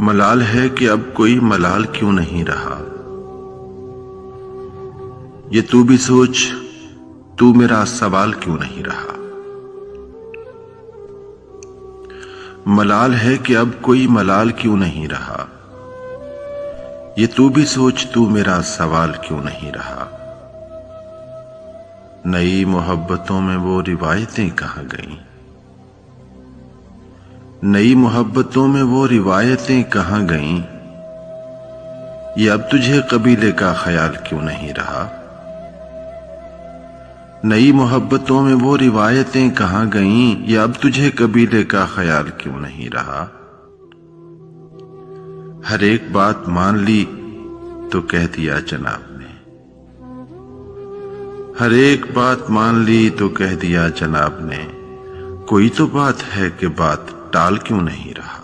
ملال ہے کہ اب کوئی ملال کیوں نہیں رہا۔ یہ تو بھی سوچ، تو میرا سوال کیوں نہیں رہا۔ ملال ہے کہ اب کوئی ملال کیوں نہیں رہا، یہ تو بھی سوچ، تو میرا سوال کیوں نہیں رہا۔ نئی محبتوں میں وہ روایتیں کہاں گئیں، نئی محبتوں میں وہ روایتیں کہاں گئیں، یہ اب تجھے قبیلے کا خیال کیوں نہیں رہا۔ نئی محبتوں میں وہ روایتیں کہاں گئیں، یہ اب تجھے قبیلے کا خیال کیوں نہیں رہا۔ ہر ایک بات مان لی تو کہہ دیا جناب نے، ہر ایک بات مان لی تو کہہ دیا جناب نے، کوئی تو بات ہے کہ بات ٹال کیوں نہیں رہا۔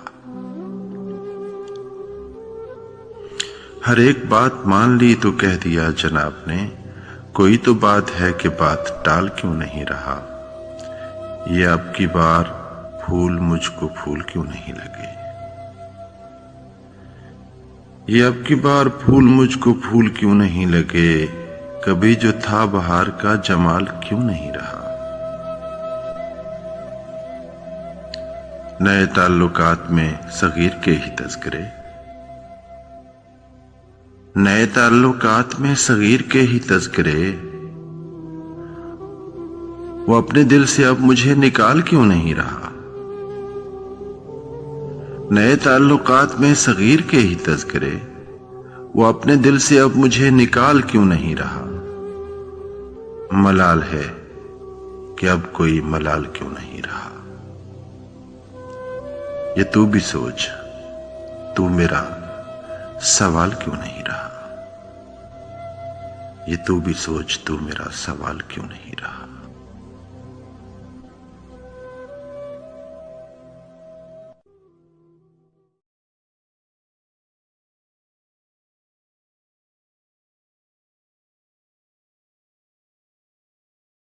ہر ایک بات مان لی تو کہہ دیا جناب نے، کوئی تو بات ہے کہ بات ٹال کیوں نہیں رہا۔ یہ اب کی بار پھول مجھ کو پھول کیوں نہیں لگے، یہ اب کی بار پھول مجھ کو پھول کیوں نہیں لگے، کبھی جو تھا بہار کا جمال کیوں نہیں رہا۔ نئے تعلقات میں صغیر کے ہی تذکرے، نئے تعلقات میں صغیر کے ہی تذکرے، وہ اپنے دل سے اب مجھے نکال کیوں نہیں رہا۔ نئے تعلقات میں صغیر کے ہی تذکرے، وہ اپنے دل سے اب مجھے نکال کیوں نہیں رہا۔ ملال ہے کہ اب کوئی ملال کیوں نہیں رہا۔ یہ تو بھی سوچ، تو میرا سوال کیوں نہیں رہا۔ یہ تو بھی سوچ، تو میرا سوال کیوں نہیں رہا۔